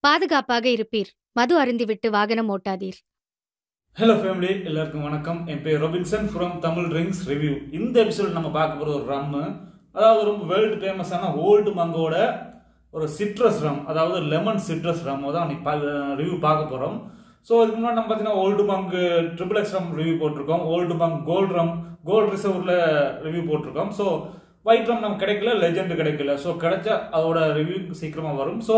பாதுகாப்பாக இருப்பீர். மது அருந்திவிட்டு வாகனம் ஓட்டாதீர். Hello family, எல்லாருக்கும் வணக்கம். என் பேர் Robinson from Tamil drinks review. இந்த எபிசோட் நம்ம பார்க்க போகிற ஒரு ரம்மு, அதாவது ரொம்ப வேர்ல்டு ஃபேமஸான ஓல்டு மங்கோட ஒரு சிட்ரஸ் ரம், அதாவது லெமன் சிட்ரஸ் ரம் தான் ரிவ்யூ பார்க்க போகிறோம். ஸோ இதுக்கு முன்னாடி நம்ம பார்த்தீங்கன்னா ஓல்டு மங்க் ட்ரிபிள் எக்ஸ் ரம் ரிவ்யூ போட்டிருக்கோம். ஓல்டு மங்க் கோல்டு ரம், கோல்டு ரிசர்வ்ல ரிவ்யூ போட்டிருக்கோம். ஸோ ஒயிட் ரம் நம்ம கிடைக்கல, லெஜெண்ட் கிடைக்கல. ஸோ கிடைச்சா அதோட ரிவ்யூ சீக்கிரமா வரும். ஸோ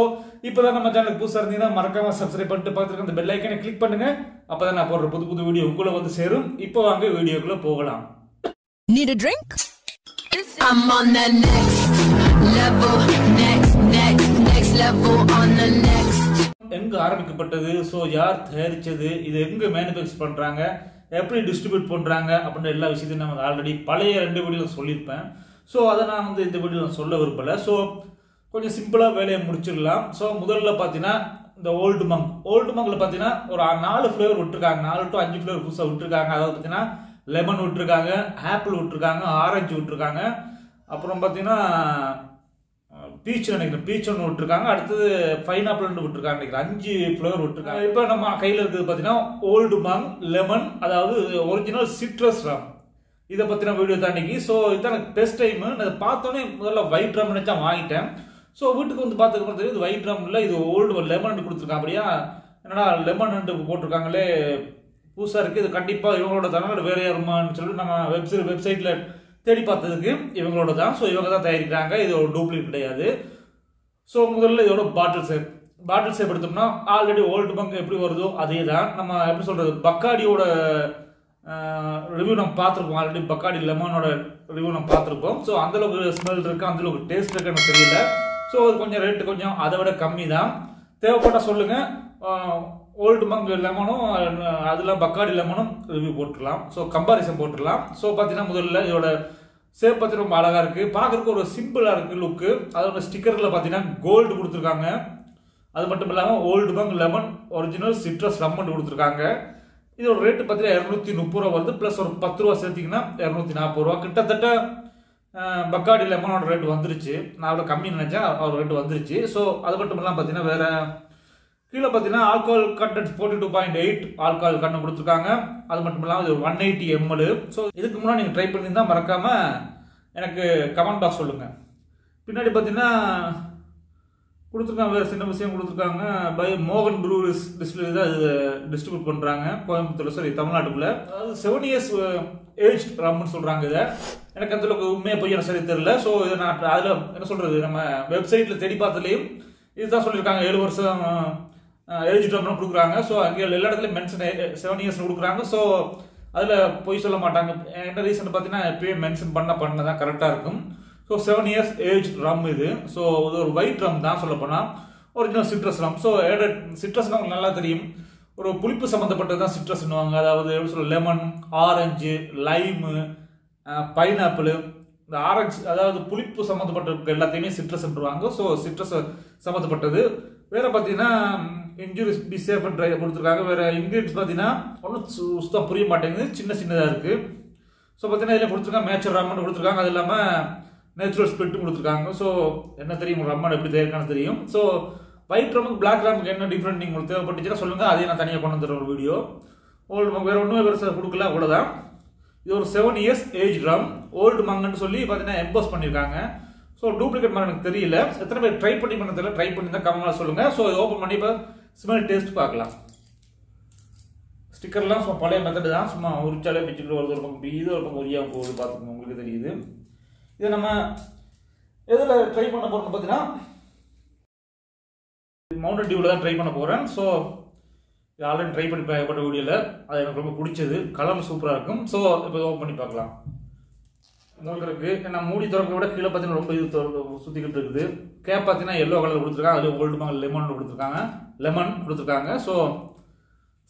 இப்போதான் நம்ம சேனலுக்கு புதுசாக இருந்தீங்கன்னா மறக்காம சப்ஸ்கிரைப் பண்ணிட்டு பார்த்துருக்க அந்த பெல் ஐக்கனை கிளிக் பண்ணுங்க. அப்பதான் நான் போடுற புது புது வீடியோ உங்களை வந்து சேரும். இப்போ வாங்க வீடியோக்குள்ள போகலாம். Need a drink? I'm on the next level, next level on the next. எங்க ஆரம்பிக்கப்பட்டது, ஸோ யார் தயாரிச்சது, இது எங்க மேனுஃபேக்சர் பண்றாங்க, எப்படி டிஸ்ட்ரிபியூட் பண்றாங்க அப்படின்ற எல்லா விஷயத்தையும் நம்ம ஆல்ரெடி பழைய 2 வீடியோல சொல்லியிருப்பேன். ஸோ அதை நான் வந்து இந்த வீடியோவில் சொல்ல விரும்பல. ஸோ கொஞ்சம் சிம்பிளாக வேலையை முடிச்சிடலாம். ஸோ முதல்ல பார்த்தீங்கன்னா இந்த ஓல்டு மங்கில் பார்த்தீங்கன்னா ஒரு 4 ஃப்ளேவர் விட்டுருக்காங்க, 4 to 5 ஃப்ளேவர் புதுசாக விட்டுருக்காங்க. அதாவது பார்த்தீங்கன்னா லெமன் விட்டுருக்காங்க, ஆப்பிள் விட்டுருக்காங்க, ஆரஞ்சு விட்டுருக்காங்க, அப்புறம் பார்த்தீங்கன்னா பீச் நினைக்கிறேன், பீச் ஒன்று விட்டுருக்காங்க, அடுத்தது பைனாப்பிள் விட்டுருக்காங்க நினைக்கிறேன். 5 ஃப்ளேவர் விட்டுருக்காங்க. இப்போ நம்ம கையில் இருக்கிறது பார்த்தீங்கன்னா ஓல்டு மங் லெமன், அதாவது ஒரிஜினல் சிட்ரஸ் ரம். இதை பற்றின வீடியோ தான் இன்னைக்கு. ஸோ இதுதான் எனக்கு பெஸ்ட் டைம். நான் பார்த்தோன்னே முதல்ல ஒயிட் ரம் நினைச்சா வாங்கிட்டேன். ஸோ வீட்டுக்கு வந்து பார்த்துக்க இது ஒயிட் ரம் இல்லை, இது ஓல்டு லெமன் கொடுத்துருக்காங்க. அப்படியா என்னடா லெமன் போட்டிருக்காங்களே, புதுசாக இருக்குது, இது கண்டிப்பாக இவங்களோட தானே வேற யாருமான்னு சொல்லிட்டு நம்ம வெப்சைட்டில் தேடி பார்த்ததுக்கு இவங்களோட தான். ஸோ இவங்க தான் தயாரிக்கிறாங்க, இது ஒரு டூப்ளிகேட் கிடையாது. ஸோ முதல்ல இதோட பாட்டில் ஷேப் எடுத்தோம்னா ஆல்ரெடி ஓல்டு மங்க் எப்படி வருதோ அதே தான். நம்ம எப்படி சொல்றது, பக்காடியோட ரிவ்யூ நம்ம பார்த்துருக்கோம் ஆல்ரெடி. பக்காடி லெமனோட ரிவ்யூ நம்ம பார்த்துருக்கோம். ஸோ அந்தளவுக்கு ஸ்மெல் இருக்கு, அந்தளவுக்கு டேஸ்ட் இருக்கு எனக்கு தெரியல. ஸோ அது கொஞ்சம் ரேட்டு கொஞ்சம் அதை விட கம்மி தான். தேவைப்பட்டால் சொல்லுங்க. ஓல்டு மங்க் லெமனும் அதெல்லாம் பக்காடி லெமனும் ரிவ்யூ போட்டுடலாம். ஸோ கம்பாரிசன் போட்டுடலாம். ஸோ பார்த்தீங்கன்னா முதல்ல இதோட ஷேப் பார்த்து ரொம்ப அழகா இருக்கு, பார்க்கறதுக்கு ஒரு சிம்பிளா இருக்கு லுக்கு. அதோட ஸ்டிக்கர்ல பார்த்தீங்கன்னா கோல்டு கொடுத்துருக்காங்க. அது மட்டும் இல்லாமல் old monk lemon original citrus rum கொடுத்துருக்காங்க. இதோட ரேட்டு பார்த்தீங்கன்னா 230 ரூபா வருது. பிளஸ் ஒரு 10 ரூபா சேர்த்திங்கன்னா 240 ரூபா. கிட்டத்தட்ட பக்காடி லெமனோட ரேட் வந்துருச்சு. நான் அவ்வளோ கம்மி நினைச்சேன், அவர் ரேட்டு வந்துருச்சு. ஸோ அது மட்டும் இல்லாமல் பார்த்தீங்கன்னா வேற கீழே பார்த்தீங்கன்னா ஆல்கஹால் கண்டென்ட் 42.8 ஆல்கஹால் கண்டென்ட் கொடுத்துருக்காங்க. அது மட்டும் இல்லாமல் இது 180 ml. ஸோ இதுக்கு முன்னாடி நீங்கள் ட்ரை பண்ணியிருந்தா மறக்காம எனக்கு கமெண்ட் பாக்ஸ் சொல்லுங்க. பின்னாடி பார்த்தீங்கன்னா கொடுத்துருக்காங்க, வேறு சின்ன விஷயம் கொடுத்துருக்காங்க. பை மோகன் ப்ரூவரிஸ் டிஸ்டிலரி தான் இது டிஸ்ட்ரிபியூட் பண்ணுறாங்க கோயம்புத்தூர், சரி தமிழ்நாட்டுக்குள்ள. அதாவது 7 years ஏஜ் ரம்னு சொல்கிறாங்க. இதை எனக்கு அந்தளவுக்கு உண்மையாக போய் எனக்கு சரி தெரியல. ஸோ இதை நான் அதில் என்ன சொல்கிறது, நம்ம வெப்சைட்டில் தேடி பார்த்ததுலேயும் இதுதான் சொல்லியிருக்காங்க, 7 வருஷம் ஏஜ் ட்ரம்னு கொடுக்குறாங்க. ஸோ அங்கே எல்லா இடத்துலையும் மென்ஷன் 7 years கொடுக்குறாங்க. ஸோ அதில் போய் சொல்ல மாட்டாங்க. என்ன ரீசன் பார்த்தீங்கன்னா எப்பயே மென்ஷன் பண்ண தான் கரெக்டாக இருக்கும். ஸோ 7 years ஏஜ் ரம் இது. ஸோ இது ஒரு ஒயிட் ரம் தான் சொல்ல போனால், ஒரிஜினல் சிட்ரஸ் ரம். ஸோ சிட்ரஸ் நமக்கு நல்லா தெரியும், ஒரு புளிப்பு சம்மந்தப்பட்டது தான் சிட்ரஸ்னுவாங்க. அதாவது எப்படி சொல்ல, லெமன், ஆரஞ்சு, லைமு, பைனாப்பிள். இந்த ஆரஞ்சு அதாவது புளிப்பு சம்மந்தப்பட்ட எல்லாத்தையுமே சிட்ரஸ்ன்றாங்க. ஸோ சிட்ரஸ் சம்மந்தப்பட்டது. வேற பார்த்தீங்கன்னா இன்ஜூரிஸ் பி சேஃப் ட்ரை கொடுத்துருக்காங்க. வேற இன்கிரீடியன்ஸ் பார்த்தீங்கன்னா ஒன்றும் சுத்தம் புரிய மாட்டேங்குது, சின்னதாக இருக்கு. ஸோ பார்த்தீங்கன்னா இதில் கொடுத்துருக்காங்க நேச்சுரல் ரம்மன் கொடுத்துருக்காங்க. அது இல்லாமல் நேச்சுரல் ஸ்பிரிட்டும் கொடுத்துருக்காங்க. ஸோ என்ன தெரியும், ரம்மன் எப்படி தயாரிக்கான்னு தெரியும். ஸோ ஒயிட் ரம்முக்கு பிளாக் ரம்முக்கு என்ன டிஃப்ரெண்ட் நீங்கள் உங்களுக்கு தேவைப்பட்டுச்சுன்னா சொல்லுங்க, அதையும் நான் தனியாக கொண்டு வந்துடுற ஒரு வீடியோ. ஓல்டு மங்க் வேற ஒன்றுமே பெருசாக கொடுக்கல, அவ்வளோதான். இது ஒரு 7 years ஏஜ் ரம் ஓல்டு மங்கன்னு சொல்லி பார்த்தீங்கன்னா எம்போஸ் பண்ணியிருக்காங்க. ஸோ டூப்ளிகேட் மாதிரி எனக்கு தெரியல. எத்தனை பேர் ட்ரை பண்ணி தெரியல, ட்ரை பண்ணி தான் கமெண்ட்ல சொல்லுங்க. ஸோ இது ஓப்பன் பண்ணி இப்போ ஸ்மெல் டேஸ்ட் பார்க்கலாம். ஸ்டிக்கர்லாம் சும்மா பழைய மெத்தடு தான், சும்மா உரிச்சாலே பிச்சுக்கிட்டு வருது. ஒரு பக்கம் இது ஒரு பக்கம் உரியா போகுது, பார்த்துக்கோங்க, உங்களுக்கு தெரியுது. இதை நம்ம எதில் ட்ரை பண்ண போறோம்னு பார்த்தீங்கன்னா மவுண்டன் டியூவில் தான் ட்ரை பண்ண போகிறேன். ஸோ ஆல்ரெடி ட்ரை பண்ணி பார்க்கப்பட்ட வீடியோவில் அது எனக்கு ரொம்ப பிடிச்சது, கலர் சூப்பராக இருக்கும். ஸோ இப்போ ஓப்பன் பண்ணி பார்க்கலாம். உங்களுக்கு நான் மூடி திறக்க விட கீழே பார்த்தீங்கன்னா ரொம்ப இது சுற்றிக்கிட்டு இருக்குது. கேப் பார்த்தீங்கன்னா எல்லோ கலர் கொடுத்துருக்காங்க, அதில் ஓல்டு மங்க் லெமன் கொடுத்துருக்காங்க. ஸோ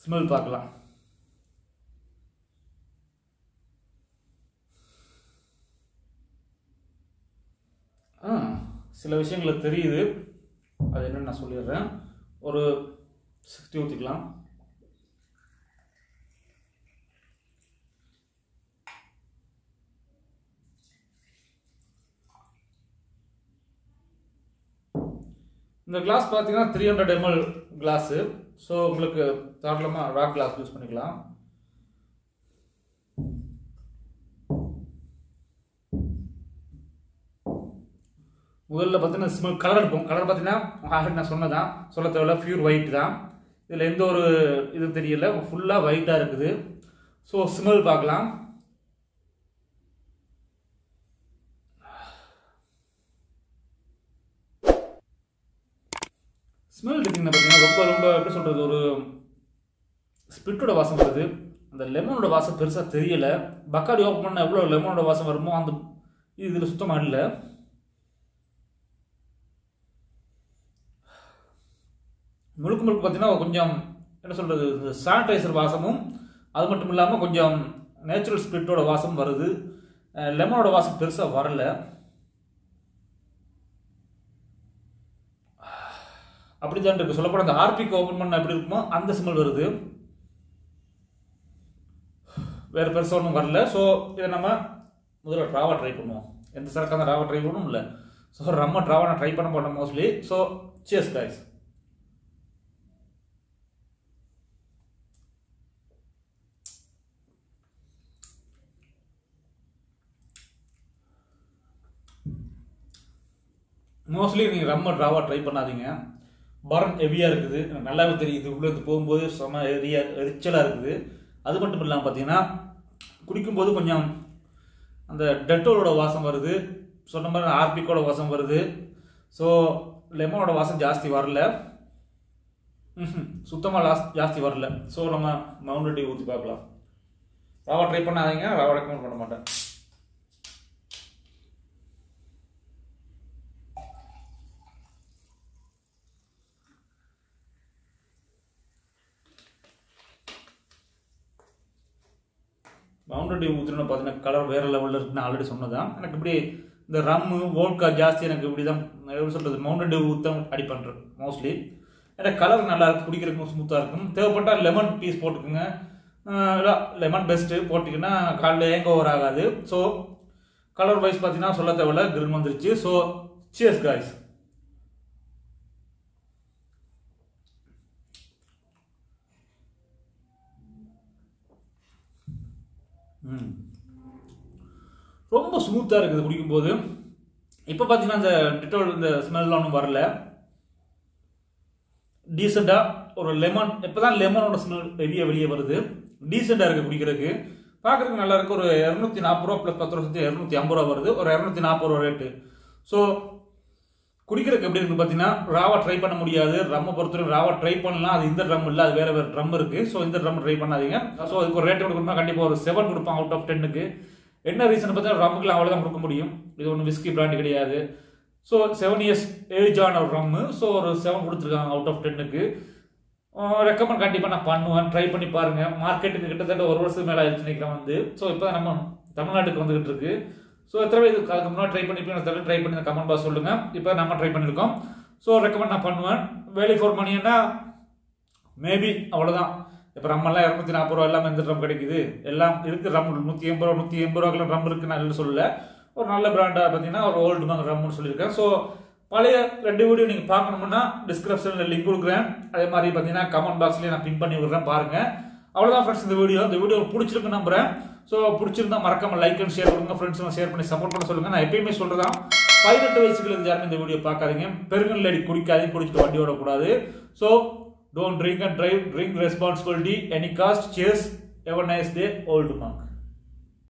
ஸ்மெல் பார்க்கலாம். சில விஷயங்களை தெரியுது, அது என்னன்னு நான் சொல்லிடுறேன். ஒரு 60 ஊற்றிக்கலாம். இந்த கிளாஸ் பார்த்தீங்கன்னா 300 ml கிளாஸு. ஸோ உங்களுக்கு தாராளமாக ராக் கிளாஸ் யூஸ் பண்ணிக்கலாம். முதல்ல பார்த்தீங்கன்னா ஸ்மெல் கலர் இருக்கும். கலர் பார்த்தீங்கன்னா நான் சொன்னதான், சொல்ல தேவையில்ல, பியூர் ஒயிட் தான். இதில் எந்த ஒரு இது தெரியல, ஃபுல்லாக ஒயிட்டாக இருக்குது. ஸோ ஸ்மெல் பார்க்கலாம். ஸ்மெல் இருக்குங்க பார்த்தீங்கன்னா ரொம்ப ரொம்ப எப்படி சொல்கிறது, ஒரு ஸ்பிரிட்டோட வாசம் வருது. அந்த லெமனோட வாசம் பெருசாக தெரியலை. பக்காடி ஓப்பன் பண்ணால் எவ்வளோ லெமனோட வாசம் வருமோ அந்த இதில் சுத்தமாக இல்லை. முழுக்க முழுக்க பார்த்தீங்கன்னா கொஞ்சம் என்ன சொல்கிறது, சானிடைசர் வாசமும் அது மட்டும் இல்லாமல் கொஞ்சம் நேச்சுரல் ஸ்பிரிட்டோட வாசம் வருது. லெமனோட வாசம் பெருசாக வரல. அப்படிதான் இருக்கு. சொல்லப்போனால் அந்த ஹார்பிக் ஓப்பன் பண்ண எப்படி இருக்குமோ அந்த ஸ்மெல் வருது. வேறு பெருசாக ஒன்றும் வரல. ஸோ இதை நம்ம முதல்ல ட்ராவா ட்ரை பண்ணுவோம். எந்த சரக்காக ராவா ட்ரை பண்ணணும் இல்லை. ஸோ நம்ம ட்ராவா நான் ட்ரை பண்ண போனேன் mostly. So cheers guys. Mostly நீங்கள் ரம்ம ட்ராவா ட்ரை பண்ணாதீங்க. பர்ன் ஹெவியாக இருக்குது, எனக்கு நல்லாவே தெரியுது. உள்ளே போகும்போது செம எரிச்சலாக இருக்குது. அது மட்டும் இல்லாமல் பார்த்தீங்கன்னா குடிக்கும்போது கொஞ்சம் அந்த டெட்டோலோட வாசம் வருது. சொன்ன மாதிரி ஹார்பிக்கோட வாசம் வருது. ஸோ லெமனோட வாசம் ஜாஸ்தி வரல, சுத்தமாக ஜாஸ்தி வரல. ஸோ நம்ம மவுண்டன் டியூ ஊற்றி பார்க்கலாம். ராவா ட்ரை பண்ணாதீங்க, ராவா ரெக்கமெண்ட் பண்ண மாட்டேன். மவுண்டன் டியூ ஊற்றுன்னு பார்த்தீங்கன்னா கலர் வேறு லெவலில் இருக்குன்னு ஆல்ரெடி சொன்னதான். எனக்கு இப்படி இந்த ரம்மு வோட்கா ஜாஸ்தி எனக்கு இப்படி தான் எப்படி சொல்கிறது, மவுண்டன் டியூ ஊற்ற அடி பண்ணுறேன் மோஸ்ட்லி. எனக்கு கலர் நல்லா இருக்கும், குடிக்கிறதுக்கும் ஸ்மூத்தாக இருக்கும். தேவைப்பட்டால் லெமன் பீஸ் போட்டுக்குங்க. லெமன் பெஸ்ட்டு போட்டிங்கன்னா காலையில் ஏங்க ஓவர் ஆகாது. ஸோ கலர் வைஸ் பார்த்தீங்கன்னா சொல்ல தேவையில்ல, கிரில் வந்துருச்சு. So cheers guys. ரொம்ப ஸ்மூத்தாக இருக்குது குடிக்கும்போது. இப்போ பார்த்தீங்கன்னா இந்த டிட்டோல் இந்த ஸ்மெல்லாம் ஒன்றும் வரல. டீசெண்டாக ஒரு லெமன், இப்போ தான் லெமனோட ஸ்மெல் வெளியே வருது. டீசெண்டாக இருக்குது குடிக்கிறதுக்கு, பார்க்குறதுக்கு நல்லா இருக்குது. ஒரு 240 ரூபா ப்ளஸ் 10 ரூபா 250 ரூபா வருது. ஒரு 240 ரூபா ரேட்டு. ஸோ குடிக்கிறதுக்கு எப்படி இருக்குது பார்த்தீங்கன்னா ராவா ட்ரை பண்ண முடியாது. ரம்மை பொறுத்தவரைக்கும் ராவா ட்ரை பண்ணலாம். அது இந்த ட்ரம் இல்லை, அது வேறு வேறு ட்ரம் இருக்குது. ஸோ இந்த ட்ரம் ட்ரை பண்ணாதீங்க. ஸோ அதுக்கு ஒரு ரேட் கொடுக்கணும்னா கண்டிப்பாக ஒரு 7 கொடுப்பாங்க அவுட் ஆஃப் 10க்கு. என்ன ரீசன் பார்த்தீங்கன்னா ரம்முக்குலாம் அவ்வளோதான் கொடுக்க முடியும். இது ஒன்றும் விஸ்கி பிராண்ட் கிடையாது. ஸோ 7 இயர்ஸ் ஏஜ் ஆன ஒரு ரம்மு. ஸோ ஒரு 7 கொடுத்துருக்காங்க அவுட் ஆஃப் 10க்கு. ரெக்கமெண்ட் கண்டிப்பாக நான் பண்ணுவேன். ட்ரை பண்ணி பாருங்கள். மார்க்கெட்டுக்கு கிட்டத்தட்ட 1 வருஷத்துக்கு மேலே ஆயிடுச்சு நினைக்கிறேன் வந்து. ஸோ இப்போ நம்ம தமிழ்நாட்டுக்கு வந்துகிட்டு இருக்கு. ஸோ எத்தனை பேர் அதுக்கு முன்னாடி ட்ரை பண்ணிப்பீங்க, ட்ரை பண்ணி கமெண்ட் பாக்ஸ் சொல்லுங்கள். இப்போ நம்ம ட்ரை பண்ணியிருக்கோம். ஸோ ரெக்கமெண்ட் நான் பண்ணுவேன். வேலி ஃபார் மணின்னா மேபி அவ்வளோதான். இப்போ ரம்மெல்லாம் 240 ரூபா எல்லாமே எந்த ட்ரம் கிடைக்குது, எல்லாம் இருக்குது. ரம் 180 ரூபா 180 ரூபாய்க்குலாம் ரம் இருக்குது. நான் இல்லை சொல்லலை. ஒரு நல்ல பிராண்டாக பார்த்தீங்கன்னா ஒரு ஓல்டு மங்க ரம்னு சொல்லியிருக்கேன். ஸோ பழைய 2 வீடியோ நீங்கள் பார்க்கணும்னா டிஸ்கிரிப்ஷனில் லிங்க் கொடுக்குறேன். அதே மாதிரி பார்த்தீங்கன்னா கமெண்ட் பாக்ஸ்லேயே நான் பின் பண்ணி விடுறேன், பாருங்கள். அவ்வளோதான் ஃப்ரெண்ட்ஸ் இந்த வீடியோ பிடிச்சிருக்கு நம்புறேன். ஸோ பிடிச்சிருந்தா மறக்காம லைக் அண்ட் ஷேர் பண்ணுங்க. ஃப்ரெண்ட்ஸ் ஷேர் பண்ணி சப்போர்ட் பண்ண சொல்லுங்கள். நான் எப்பயுமே சொல்கிறதான், 18 வயசுக்கு யாருமே இந்த வீடியோ பார்க்காதீங்க. பெருங்கல் அடி குடிக்காதீங்க, குடிச்சிட்டு வண்டி ஓடக்கூடாது. So don't drink and drive, drink responsibility any cost. Cheers, have a nice day, old monk.